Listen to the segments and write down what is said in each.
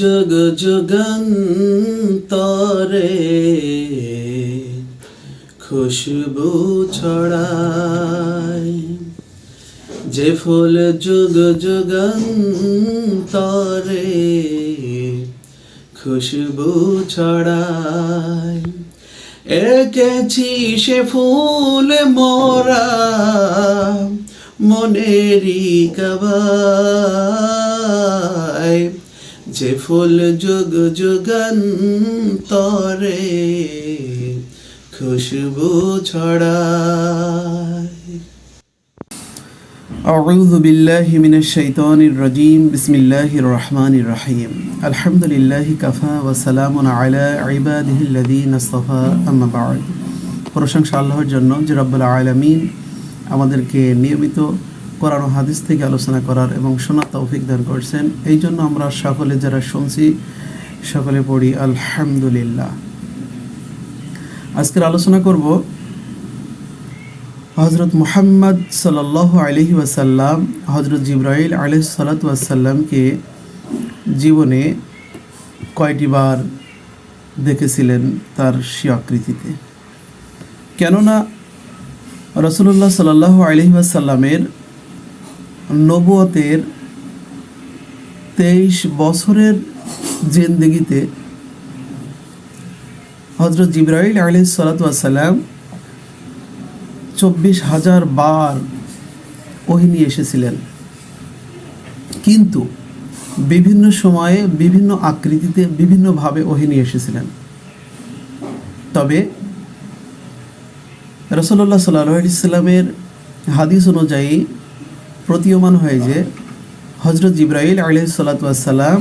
যুগ যুগান্তরে খুশবু ছড়ায়, যে ফুল যুগ যুগান্তরে খুশবু ছড়ায়। এঁকেছি সে ফুল মোরা মনেরই কাবায়, যে ফুল যুগ যুগান্তরে খুশবু ছড়ায়। আউযু বিল্লাহি মিনাশ শাইতানির রাজীম। বিসমিল্লাহির রহমানির রহিম। আলহামদুলিল্লাহি কাফা ওয়া সালামুন আলা ইবাদিহিল্লাযীনা ইসতাফা, আম্মা বা'দ। প্রশংসা আল্লাহর জন্য যে রব্বুল আলামিন আমাদেরকে নিয়মিত কোরআন ও হাদিস থেকে আলোচনা করার এবং শোনার তৌফিক দান করছেন। এই জন্য আমরা সকলে যারা শুনছি সকলে পড়ি আলহামদুলিল্লাহ। আজকের আলোচনা করব হযরত মুহাম্মদ সাল্লাল্লাহু আলাইহি ওয়াসাল্লাম হযরত জিবরাইল আলাইহিস সালাতু ওয়াসসালামকে জীবনে কয়টি বার দেখেছিলেন তার সেই আকৃতিতে। কেননা রাসূলুল্লাহ সাল্লাল্লাহু আলাইহি ওয়াসাল্লামের নবুয়তের 23 বছরের জিন্দেগিতে হযরত জিবরাইল আলাইহিস সালাতু ওয়াসসালাম 24,000 বার ওহী নিয়ে এসেছিলেন, কিন্তু বিভিন্ন সময়ে বিভিন্ন আকৃতিতে বিভিন্নভাবে ওহী নিয়ে এসেছিলেন। তবে রাসূলুল্লাহ সাল্লাল্লাহু আলাইহি ওয়াসাল্লামের হাদিস অনুযায়ী প্রতীয়মান হয় যে হযরত জিবরাইল আলাইহিস সালাতু ওয়াসসালাম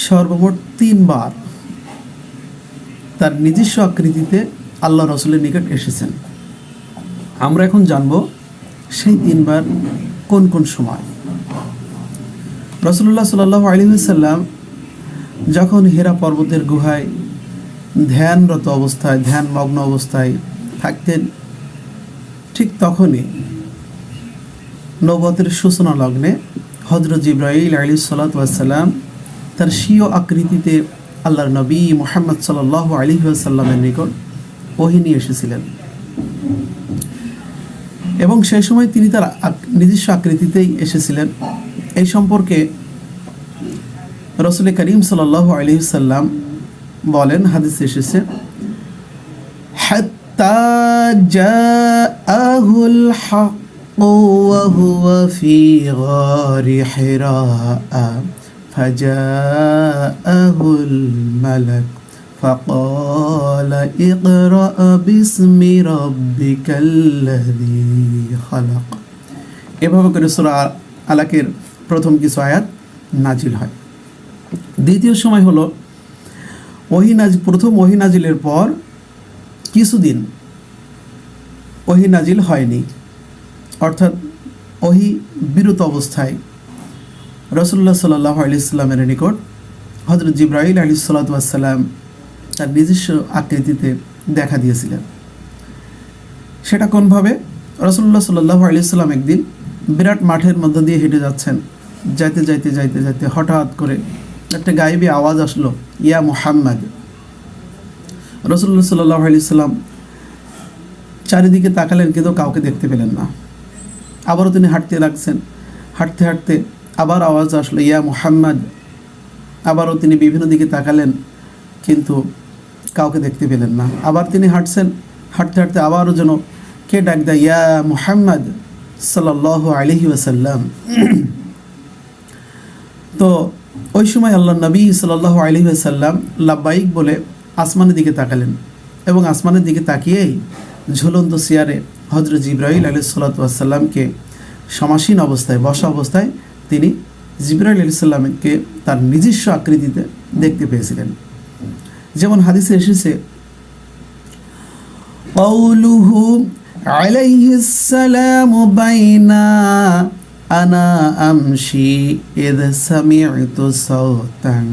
সর্বমোট 3 বার তার নিজস্ব আকৃতিতে আল্লাহ রসুলের নিকট এসেছেন। আমরা এখন জানব সেই 3 বার কোন কোন সময়। রাসূলুল্লাহ সাল্লাল্লাহু আলাইহি ওয়াসাল্লাম যখন হিরা পর্বতের গুহায় ধ্যানরত অবস্থায় ধ্যানমগ্ন অবস্থায় থাকতেন, ঠিক তখনই নবুয়তের সূচনা লগ্নে হযরত জিবরাইল আলাইহিস সালাতু ওয়াসসালাম তার স্বীয় আকৃতিতে আল্লাহর নবী মুহাম্মদ সাল্লাল্লাহু আলাইহি ওয়াসাল্লামের নিকট ওহী নিয়ে এসেছিলেন এবং সেই সময় তিনি তার নিজস্ব আকৃতিতেই এসেছিলেন। এই সম্পর্কে রাসূল করিম সাল্লাল্লাহু আলাইহি ওয়াসাল্লাম বলেন, হাদিসে এসেছে, হাত্তা জাআহুল হক ওয়া হুয়া ফি গারি হিরা ফাজাআহুল মালাক فقال اقرأ باسم ربك الذي خلق। এভাবে করে সূরা আলাকের প্রথম কিছু আয়াত নাজিল হয়। দ্বিতীয় সময় হলো প্রথম ওহী নাজিলের পর কিছুদিন ওহী নাজিল হয়নি, অর্থাৎ ওহী বিরত অবস্থায় রাসূলুল্লাহ সাল্লাল্লাহু আলাইহি ওয়াসাল্লামের নিকট হযরত জিবরাইল আলাইহিস সালাতু ওয়াসসালাম তার নিজস্ব আকৃতিতে দেখা দিয়েছিলেন। সেটা কোনভাবে? রাসূলুল্লাহ সাল্লাল্লাহু আলাইহি ওয়াসাল্লাম একদিন বিরাট মাঠের মধ্য দিয়ে হেঁটে যাচ্ছেন। যাইতে যাইতে যাইতে যাইতে হঠাৎ করে একটা গায়েবী আওয়াজ আসলো, ইয়া মুহাম্মদ। রাসূলুল্লাহ সাল্লাল্লাহু আলাইহি ওয়াসাল্লাম চারিদিকে তাকালেন, কিন্তু কাউকে দেখতে পেলেন না। আবারও তিনি হাঁটতে লাগছেন, হাঁটতে হাঁটতে আবার আওয়াজ আসলো, ইয়া মুহাম্মদ। আবারও তিনি বিভিন্ন দিকে তাকালেন, কিন্তু কাউকে দেখতে পেলেন না। আবার তিনি হাঁটছেন, হাঁটতে হাঁটতে আবারও যেন কে ডাক দেয়, ইয়া মুহাম্মদ সাল্লাল্লাহু আলাইহি ওয়াসাল্লাম। তো ওই সময় আল্লাহ নবী সাল্লাল্লাহু আলাইহি ওয়াসাল্লাম লাব্বাইক বলে আসমানের দিকে তাকালেন এবং আসমানের দিকে তাকিয়েই ঝুলন্ত চেয়ারে হযরত জিবরাইল আলাইহিস সালাতু ওয়াসসালামকে সমাসীন অবস্থায় বসা অবস্থায় তিনি জিবরাইল আলাইহিস সালামকে তার নিজস্ব আকৃতিতে দেখতে পেয়েছিলেন। যেমন হাদিসে এসেছে, কওলুহু আলাইহিস সালামু বাইনা আনা আমশি ইয সামি'তু সাওতান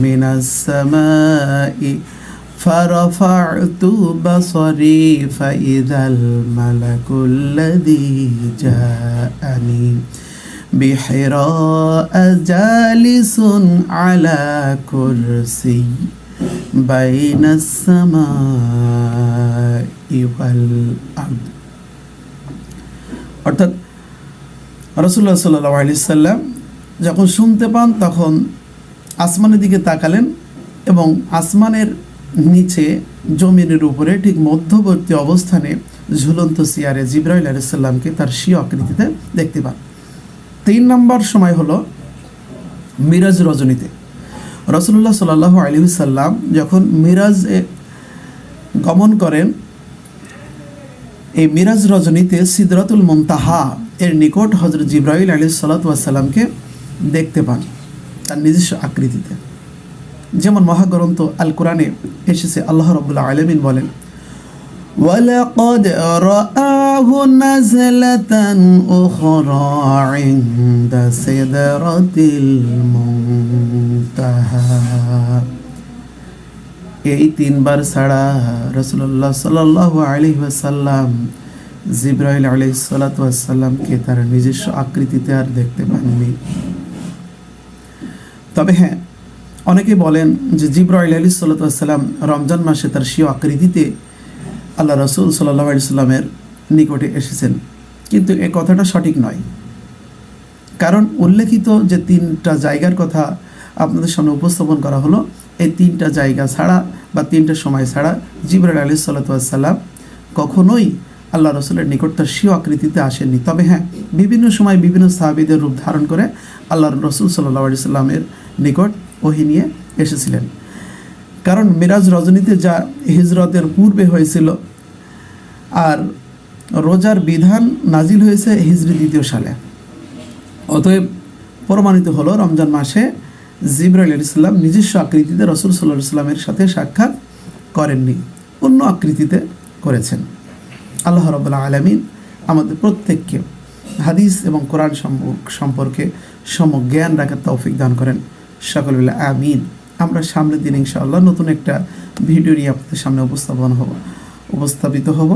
মিনাস সামাই ফারাফা'তু বাসারি ফাইযাল মালাকুল্লাযী জাআনি بحراء جالس على كرسي بين السماء والأرض। অর্থাৎ রাসূলুল্লাহ সাল্লাল্লাহু আলাইহি সাল্লাম যখন শুনতে পান তখন আসমানের দিকে তাকালেন এবং আসমানের নিচে জমিনের উপরে ঠিক মধ্যবর্তী অবস্থানে ঝুলন্ত চেয়ারে জিবরাইল আলাইহিস সালামকে তার স্বীয় আকৃতিতে দেখতে পান। 3 নম্বর সময় হলো মিরাজ রজনীতে। রাসূলুল্লাহ সাল্লাল্লাহু আলাইহি সাল্লাম যখন মিরাজে গমন করেন, এই মিরাজ রজনীতে সিদরাতুল মুনতাহা এর নিকট হযরত জিবরাইল আলাইহিস সালাতু ওয়াস সালামকে দেখতে পান তার নিজস্ব আকৃতিতে। যেমন মহাগ্রন্থ আল কোরআনে এসেছে, আল্লাহ রাব্বুল আলামিন বলেন, ওয়ালাকাদ রাআহু নাযলাতান উখরা ইনদা সিদরাতিল মুনতাহা। এই 3 বার ছাড়া রাসূলুল্লাহ সাল্লাল্লাহু আলাইহি ওয়াসাল্লাম জিবরাইল আলাইহিস সালাতু ওয়াস সালামকে তার নিজস্ব আকৃতিতে আর দেখতে পাননি। তবে হ্যাঁ, অনেকে বলেন যে জিবরাইল আলাইহিস সালাতু ওয়াস সালাম রমজান মাসে তার স্বীয় আকৃতিতে আল্লাহ রাসূল সাল্লাল্লাহু আলাইহি সাল্লামের নিকটে এসেছেন, কিন্তু এ কথাটা সঠিক নয়। কারণ উল্লেখিত যে 3টা জায়গার কথা আপনাদের সামনে উপস্থাপন করা হলো, এই 3টা জায়গা ছাড়া বা 3টা সময় ছাড়া জিবরাইল আলাইহিস সালাতু ওয়াস সালাম কখনোই আল্লাহ রাসূলের নিকট তার স্বীয় আকৃতিতে আসেননি। তবে হ্যাঁ, বিভিন্ন সময় বিভিন্ন সাহাবীদের রূপ ধারণ করে আল্লাহর রাসূল সাল্লাল্লাহু আলাইহি সাল্লামের নিকট ওহী নিয়ে এসেছিলেন। কারণ মিরাজ রজনীতে যা হিজরতের পূর্বে হয়েছিল, আর রোজার বিধান নাজিল হয়েছে হিজরি 2য় সালে। অতএব প্রমাণিত হলো রমজান মাসে জিবরাইল আলাইহিস সালাম নিজস্ব আকৃতিতে রাসূল সাল্লাল্লাহু আলাইহি সাল্লামের সাথে সাক্ষাৎ করেননি, অন্য আকৃতিতে করেছেন। আল্লাহ রাব্বুল আলামিন আমাদের প্রত্যেককে হাদিস এবং কোরআন সম্পর্কে সমজ্ঞান রাখার তৌফিক দান করেন। সকলে বলে আমিন। আমরা সামনের দিন ইনশাআল্লাহ নতুন একটা ভিডিও নিয়ে আপনাদের সামনে উপস্থাপিত হব।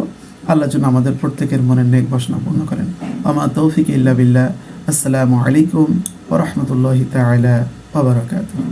আল্লাহ যেন আমাদের প্রত্যেকের মনের নেক বাসনা পূর্ণ করেন। আমা তৌফিক ইল্লা বিল্লাহ। আসসালামু আলাইকুম ওয়া রাহমাতুল্লাহি তাআলা ওয়া বারাকাতুহু।